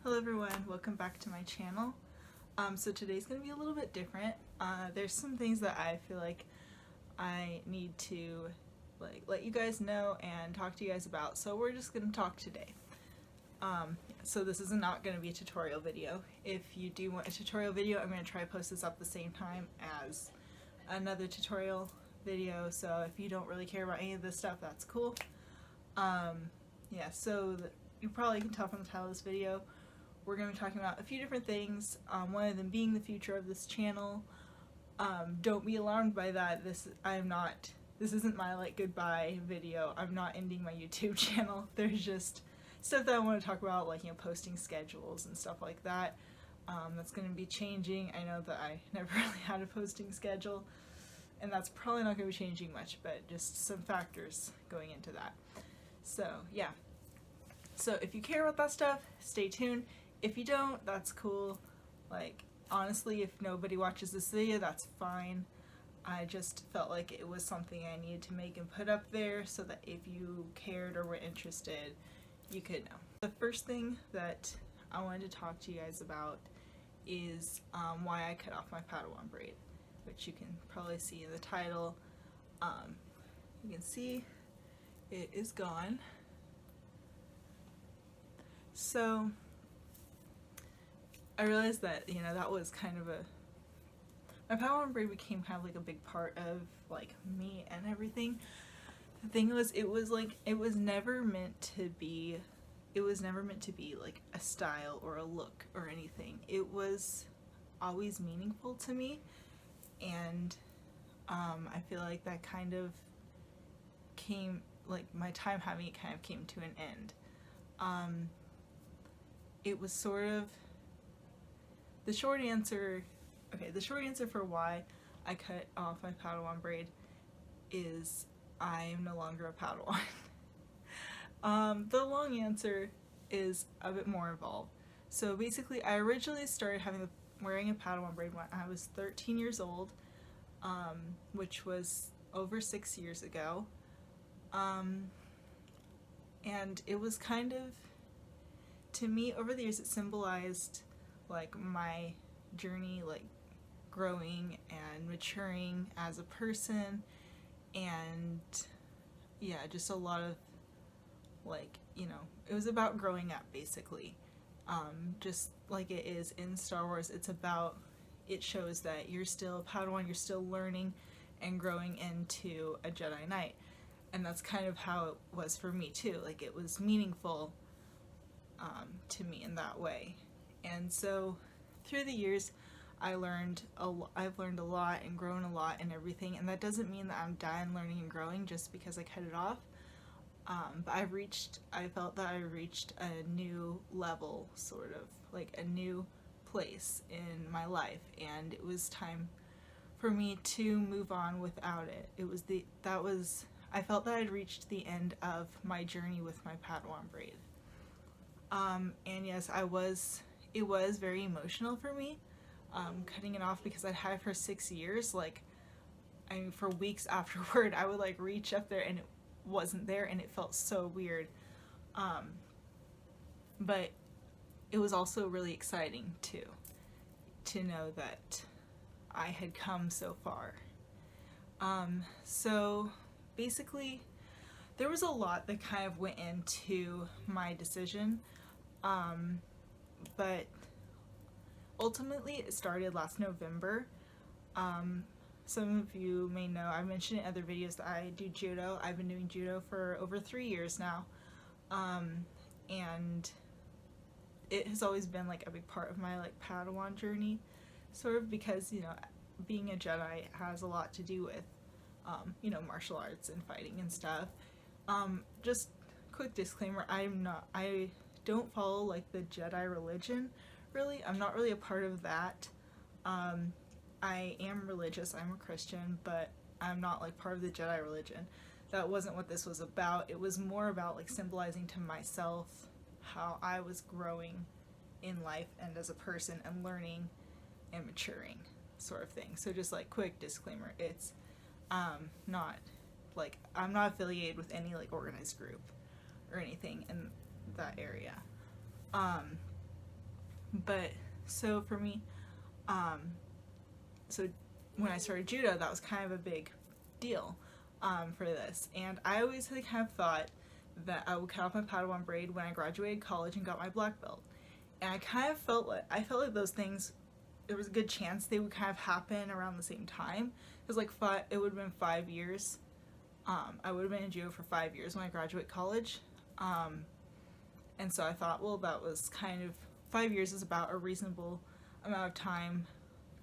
Hello everyone, welcome back to my channel. So today's going to be a little bit different. There's some things that I feel like I need to let you guys know and talk to you guys about, so we're just going to talk today. So this is not going to be a tutorial video. If you do want a tutorial video, I'm going to try to post this up the same time as another tutorial video, so if you don't really care about any of this stuff, that's cool. Yeah, so you probably can tell from the title of this video, we're going to be talking about a few different things, one of them being the future of this channel. Don't be alarmed by that. This isn't my goodbye video. I'm not ending my YouTube channel. There's just stuff that I want to talk about, posting schedules and stuff like that. That's going to be changing. I know that I never really had a posting schedule, and that's probably not going to be changing much, but just some factors going into that. So yeah. So if you care about that stuff, stay tuned. If you don't, that's cool. Honestly, if nobody watches this video, that's fine. I just felt like it was something I needed to make and put up there so that if you cared or were interested, you could know. The first thing that I wanted to talk to you guys about is why I cut off my Padawan braid, which you can probably see in the title. You can see it is gone. So I realized that, that was kind of my Padawan braid became kind of a big part of me and everything. The thing was, it was never meant to be a style or a look or anything. It was always meaningful to me, and I feel like that kind of came, my time having it kind of came to an end. It was sort of the short answer for why I cut off my Padawan braid is I am no longer a Padawan. The long answer is a bit more involved. So basically, I originally started wearing a Padawan braid when I was 13 years old, which was over 6 years ago. And it was kind of, to me, over the years, it symbolized my journey, growing and maturing as a person, and yeah, just a lot of it was about growing up, basically. Just like it is in Star Wars, it shows that you're still a Padawan, you're still learning and growing into a Jedi Knight, and that's kind of how it was for me too. It was meaningful to me in that way. And so through the years, I've learned a lot and grown a lot and everything, and that doesn't mean that I'm done learning and growing just because I cut it off. But I felt that I reached a new level, sort of a new place in my life, and it was time for me to move on without it. I felt that I'd reached the end of my journey with my Padawan braid. And yes, it was very emotional for me, cutting it off, because I'd had it for 6 years. For weeks afterward, I would reach up there and it wasn't there, and it felt so weird. But it was also really exciting too, to know that I had come so far. So basically, there was a lot that kind of went into my decision, but ultimately it started last November. Some of you may know, I've mentioned in other videos that I do judo. I've been doing judo for over 3 years now, and it has always been a big part of my Padawan journey, sort of, because being a Jedi has a lot to do with martial arts and fighting and stuff. Just quick disclaimer, I don't follow the Jedi religion, really. I'm not really a part of that. I am religious, I'm a Christian, but I'm not part of the Jedi religion. That wasn't what this was about. It was more about symbolizing to myself how I was growing in life and as a person, and learning and maturing, sort of thing. So just quick disclaimer, it's not I'm not affiliated with any organized group or anything in that area. But so for me, um, so when I started judo, that was kind of a big deal for this. And I always had kind of thought that I would cut off my Padawan braid when I graduated college and got my black belt. And I kind of felt like those things, there was a good chance they would kind of happen around the same time. It was like it would have been 5 years. I would have been in judo for 5 years when I graduate college. And so I thought, well, that was kind of, 5 years is about a reasonable amount of time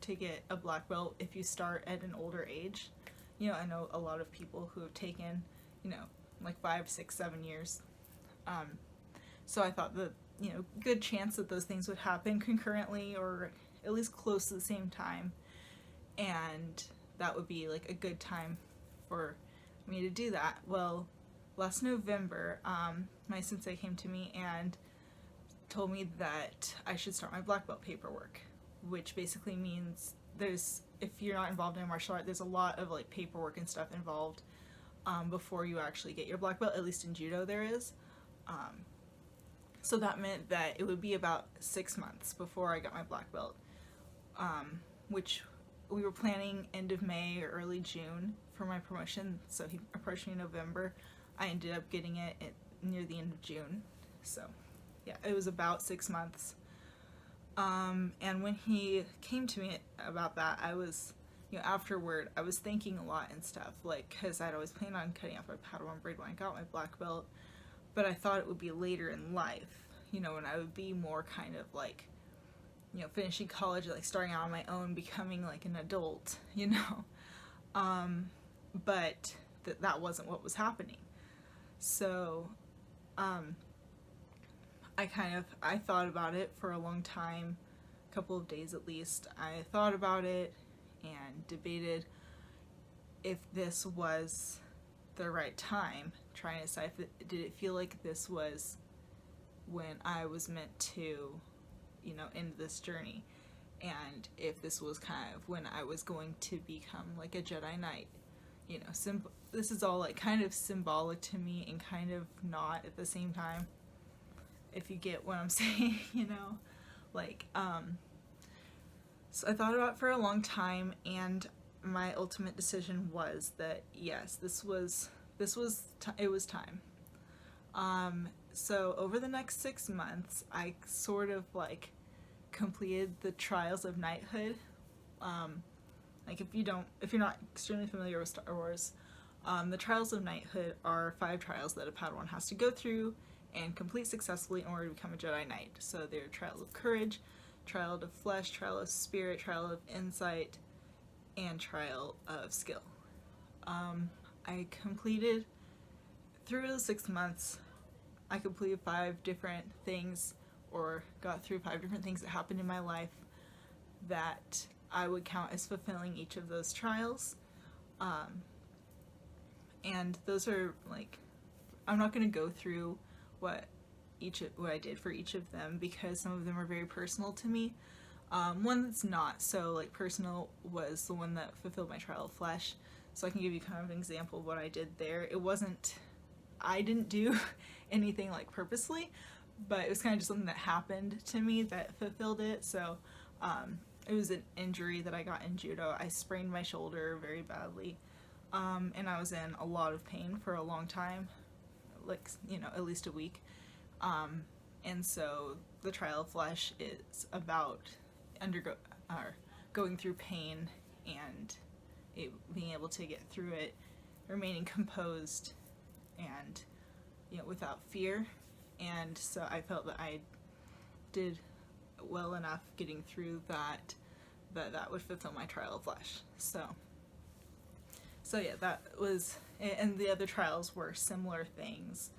to get a black belt if you start at an older age. You know, I know a lot of people who have taken, you know, like 5, 6, 7 years. So I thought that, you know, good chance that those things would happen concurrently or at least close to the same time. And that would be like a good time for me to do that. Well, last November, my sensei came to me and told me that I should start my black belt paperwork, which basically means if you're not involved in martial art, there's a lot of like paperwork and stuff involved before you actually get your black belt, at least in judo there is. So that meant that it would be about 6 months before I got my black belt, which we were planning end of May or early June for my promotion. So he approached me in November. I ended up getting it near the end of June. So yeah, it was about 6 months. And when he came to me about that, I was, you know, afterward, I was thinking a lot and stuff, like, because I'd always planned on cutting off my Padawan braid when I got my black belt, but I thought it would be later in life, you know, when I would be more kind of like, you know, finishing college, like starting out on my own, becoming like an adult, you know. But that wasn't what was happening. So, I thought about it for a long time, a couple of days at least. I thought about it and debated if this was the right time, trying to decide did it feel like this was when I was meant to, you know, end this journey, and if this was kind of when I was going to become like a Jedi Knight, you know. This is all like kind of symbolic to me and kind of not at the same time, if you get what I'm saying, you know, like, so I thought about it for a long time, and my ultimate decision was that yes, it was time. So over the next 6 months, I sort of like completed the trials of knighthood. Like if you're not extremely familiar with Star Wars, the trials of knighthood are 5 trials that a Padawan has to go through and complete successfully in order to become a Jedi Knight. So they're trials of courage, trial of flesh, trial of spirit, trial of insight, and trial of skill. I completed, through the 6 months, I completed 5 different things, or got through 5 different things that happened in my life that I would count as fulfilling each of those trials. And those are like, I'm not going to go through what I did for each of them, because some of them are very personal to me. One that's not so like personal was the one that fulfilled my trial of flesh, so I can give you kind of an example of what I did there. I didn't do anything like purposely, but it was kind of just something that happened to me that fulfilled it. So it was an injury that I got in judo. I sprained my shoulder very badly, and I was in a lot of pain for a long time, like, you know, at least a week. And so the trial of flesh is about going through pain and being able to get through it, remaining composed, and, you know, without fear. And so I felt that I did well enough getting through that would fulfill my trial of flesh. So yeah, that was, and the other trials were similar things,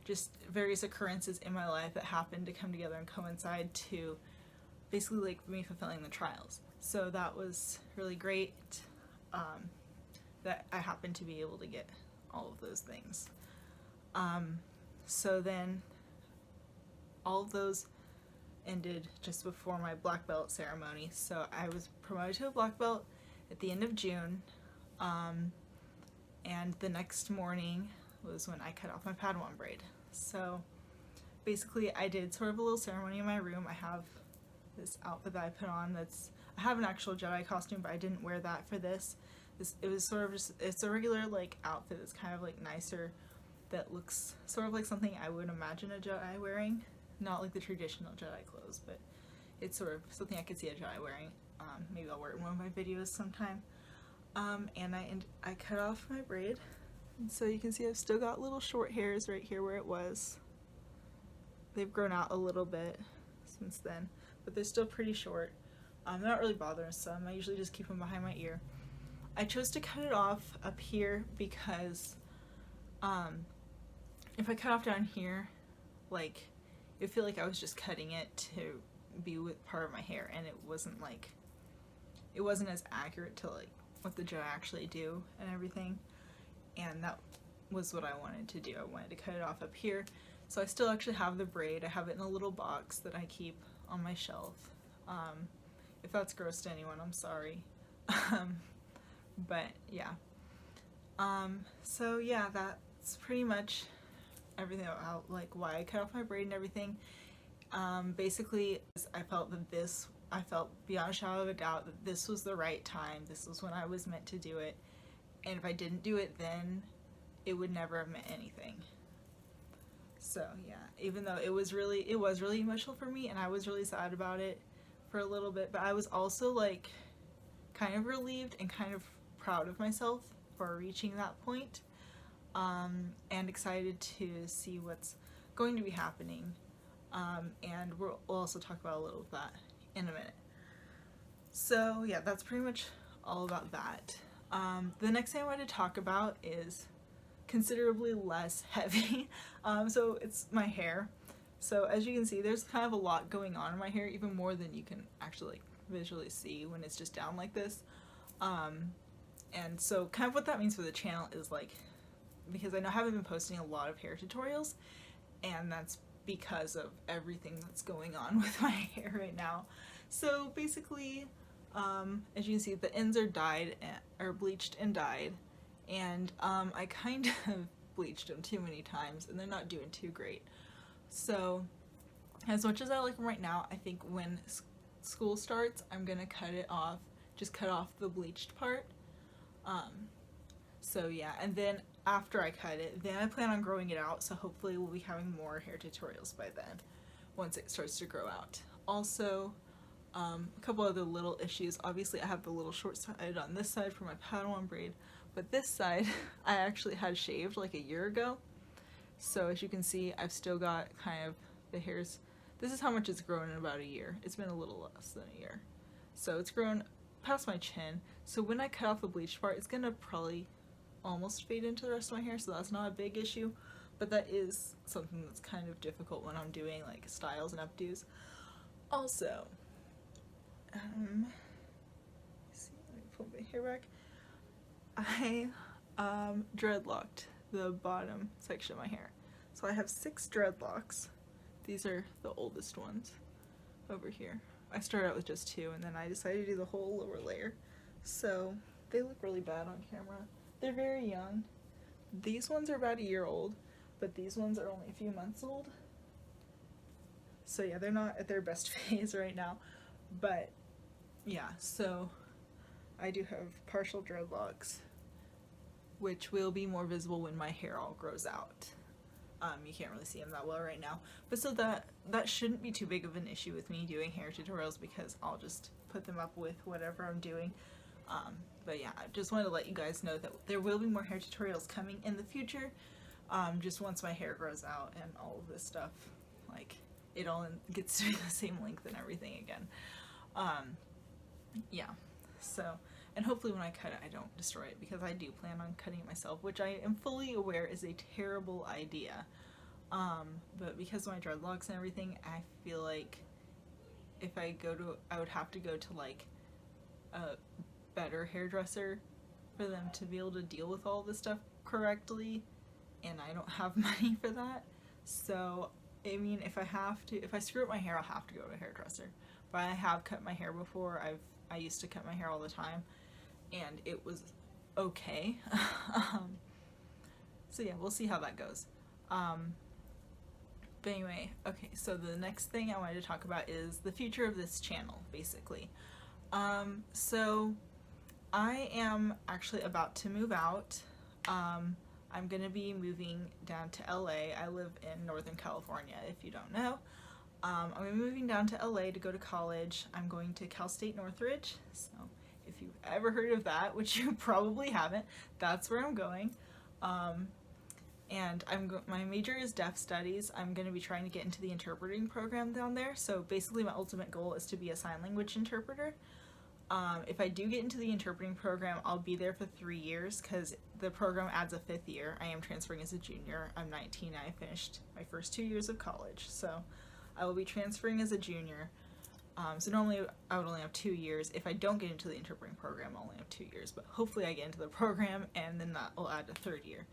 just various occurrences in my life that happened to come together and coincide to basically like me fulfilling the trials. So that was really great, that I happened to be able to get all of those things. So then all of those ended just before my black belt ceremony. So I was promoted to a black belt at the end of June, and the next morning was when I cut off my Padawan braid. So basically I did sort of a little ceremony in my room. I have this outfit that I put on. I have an actual Jedi costume, but I didn't wear that for this. It was sort of just, it's a regular like outfit that's kind of like nicer, that looks sort of like something I would imagine a Jedi wearing. Not like the traditional Jedi clothes, but it's sort of something I could see a Jedi wearing. Maybe I'll wear it in one of my videos sometime. And I cut off my braid, and so you can see I've still got little short hairs right here where it was. They've grown out a little bit since then, but they're still pretty short. They're not really bothering some. I usually just keep them behind my ear. I chose to cut it off up here because if I cut off down here, like, it would feel like I was just cutting it to be with part of my hair, and it wasn't as accurate to like what the Jedi actually do and everything. And that was what I wanted to do. I wanted to cut it off up here. So I still actually have the braid. I have it in a little box that I keep on my shelf. If that's gross to anyone, I'm sorry. But yeah. So yeah, that's pretty much everything about like why I cut off my braid and everything. Basically, I felt beyond a shadow of a doubt that this was the right time. This was when I was meant to do it. And if I didn't do it then, it would never have meant anything. So yeah, even though it was really emotional for me, and I was really sad about it for a little bit, but I was also like kind of relieved and kind of proud of myself for reaching that point, and excited to see what's going to be happening. And we'll also talk about a little of that in a minute. So yeah, that's pretty much all about that. The next thing I want to talk about is considerably less heavy. So it's my hair. So as you can see, there's kind of a lot going on in my hair, even more than you can actually visually see when it's just down like this. And so kind of what that means for the channel is like, because I know I haven't been posting a lot of hair tutorials, and that's because of everything that's going on with my hair right now. So basically, as you can see, the ends are bleached and dyed, and I kind of bleached them too many times, and they're not doing too great. So as much as I like them right now, I think when school starts, I'm gonna just cut off the bleached part. So yeah, and then after I cut it, then I plan on growing it out, so hopefully we'll be having more hair tutorials by then, once it starts to grow out. Also, a couple other little issues. Obviously I have the little short side on this side for my Padawan braid, but this side I actually had shaved like a year ago. So as you can see, I've still got kind of the hairs. This is how much it's grown in about a year. It's been a little less than a year. So it's grown past my chin. So when I cut off the bleached part, it's gonna probably almost fade into the rest of my hair, so that's not a big issue. But that is something that's kind of difficult when I'm doing like styles and updos. Also, let me pull my hair back. I dreadlocked the bottom section of my hair. So I have 6 dreadlocks. These are the oldest ones over here. I started out with just 2, and then I decided to do the whole lower layer. So they look really bad on camera. They're very young. These ones are about a year old, but these ones are only a few months old. So yeah, they're not at their best phase right now. But yeah, so I do have partial dreadlocks, which will be more visible when my hair all grows out. You can't really see them that well right now. But so that shouldn't be too big of an issue with me doing hair tutorials, because I'll just put them up with whatever I'm doing. But yeah, I just wanted to let you guys know that there will be more hair tutorials coming in the future, just once my hair grows out and all of this stuff, like, it all gets to be the same length and everything again. Yeah, so, and hopefully when I cut it, I don't destroy it, because I do plan on cutting it myself, which I am fully aware is a terrible idea. But because of my dreadlocks and everything, I feel like if I would have to go to like a better hairdresser for them to be able to deal with all this stuff correctly, and I don't have money for that. So I mean, if I screw up my hair, I'll have to go to a hairdresser. But I have cut my hair before. I used to cut my hair all the time, and it was okay. So yeah, we'll see how that goes. But anyway, okay, so the next thing I wanted to talk about is the future of this channel, basically. So I am actually about to move out. I'm gonna be moving down to LA. I live in Northern California, if you don't know. I'm gonna be moving down to LA to go to college. I'm going to Cal State Northridge, so if you've ever heard of that, which you probably haven't, that's where I'm going. And my major is deaf studies. I'm going to be trying to get into the interpreting program down there. So basically my ultimate goal is to be a sign language interpreter. If I do get into the interpreting program, I'll be there for 3 years because the program adds a 5th year. I am transferring as a junior. I'm 19. I finished my first 2 years of college. So I will be transferring as a junior. So normally I would only have 2 years. If I don't get into the interpreting program, I'll only have 2 years. But hopefully I get into the program and then that will add a 3rd year.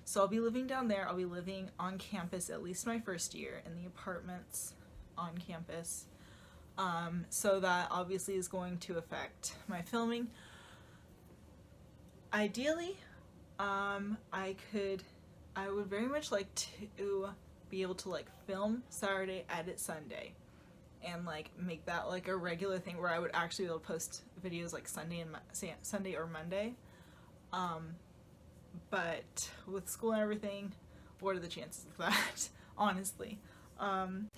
So I'll be living down there. I'll be living on campus at least my first year in the apartments on campus. So that obviously is going to affect my filming. Ideally, I would very much like to be able to like film Saturday, edit Sunday, and like make that like a regular thing where I would actually be able to post videos like Sunday or Monday. But with school and everything, what are the chances of that? Honestly. I'm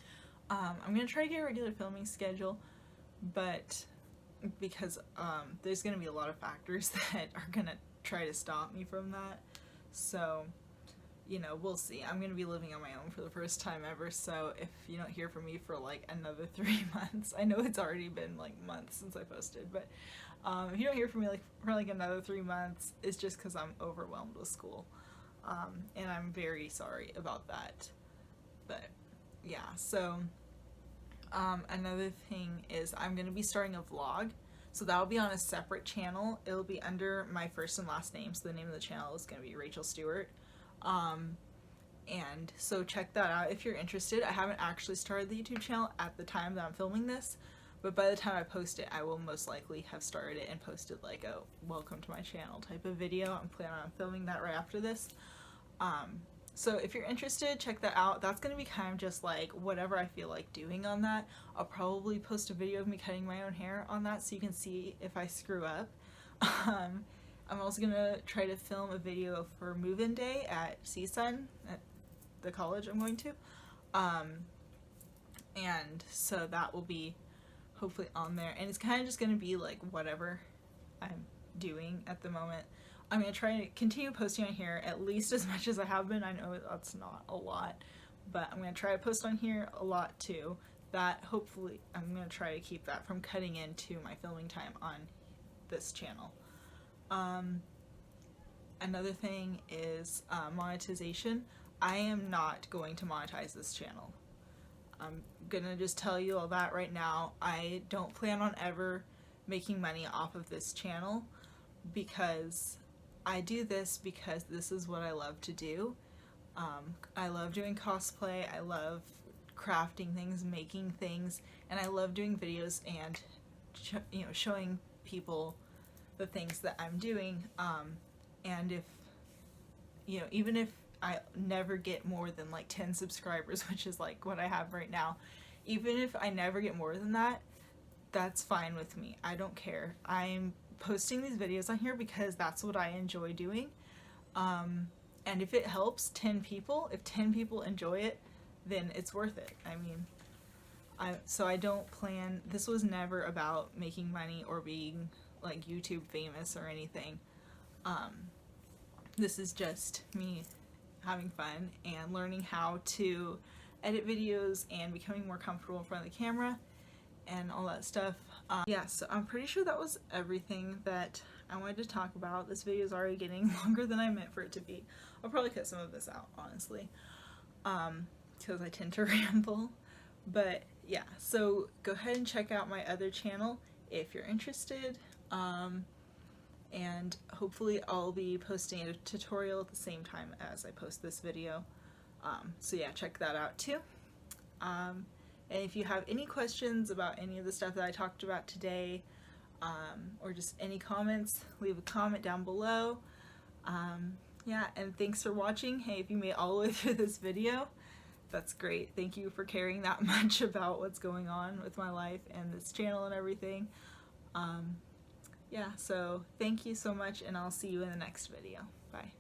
gonna try to get a regular filming schedule, but because there's gonna be a lot of factors that are gonna try to stop me from that. So, you know, we'll see. I'm gonna be living on my own for the first time ever, so if you don't hear from me for like another 3 months, I know it's already been like months since I posted, but if you don't hear from me like for like another 3 months, it's just because I'm overwhelmed with school, and I'm very sorry about that. But yeah, so another thing is I'm gonna be starting a vlog, so that'll be on a separate channel. It'll be under my first and last name, so the name of the channel is gonna be Rachel Stewart. And so check that out if you're interested. I haven't actually started the YouTube channel at the time that I'm filming this, but by the time I post it, I will most likely have started it and posted like a welcome to my channel type of video. I'm planning on filming that right after this. So if you're interested, check that out. That's going to be kind of just like whatever I feel like doing on that. I'll probably post a video of me cutting my own hair on that so you can see if I screw up. I'm also going to try to film a video for move-in day at Seasun, at the college I'm going to. And so that will be hopefully on there. And it's kind of just going to be like whatever I'm doing at the moment. I'm going to try to continue posting on here at least as much as I have been. I know that's not a lot, but I'm going to try to post on here a lot too. That hopefully I'm going to try to keep that from cutting into my filming time on this channel. Another thing is monetization. I am not going to monetize this channel. I'm gonna just tell you all that right now. I don't plan on ever making money off of this channel because I do this because this is what I love to do. I love doing cosplay, I love crafting things, making things, and I love doing videos and showing people the things that I'm doing. And if even if I never get more than like 10 subscribers, which is like what I have right now, even if I never get more than that, that's fine with me. I don't care. I'm posting these videos on here because that's what I enjoy doing. And if it helps 10 people, if 10 people enjoy it, then it's worth it. I mean, so I don't plan, this was never about making money or being like YouTube famous or anything. This is just me having fun and learning how to edit videos and becoming more comfortable in front of the camera and all that stuff. Yeah, so I'm pretty sure that was everything that I wanted to talk about. This video is already getting longer than I meant for it to be. I'll probably cut some of this out, honestly, because I tend to ramble. But yeah, so go ahead and check out my other channel if you're interested. And hopefully I'll be posting a tutorial at the same time as I post this video. So yeah, check that out too. And if you have any questions about any of the stuff that I talked about today, or just any comments, leave a comment down below. Yeah, and thanks for watching. Hey, if you made it all the way through this video, that's great. Thank you for caring that much about what's going on with my life and this channel and everything. Yeah, so thank you so much, and I'll see you in the next video. Bye.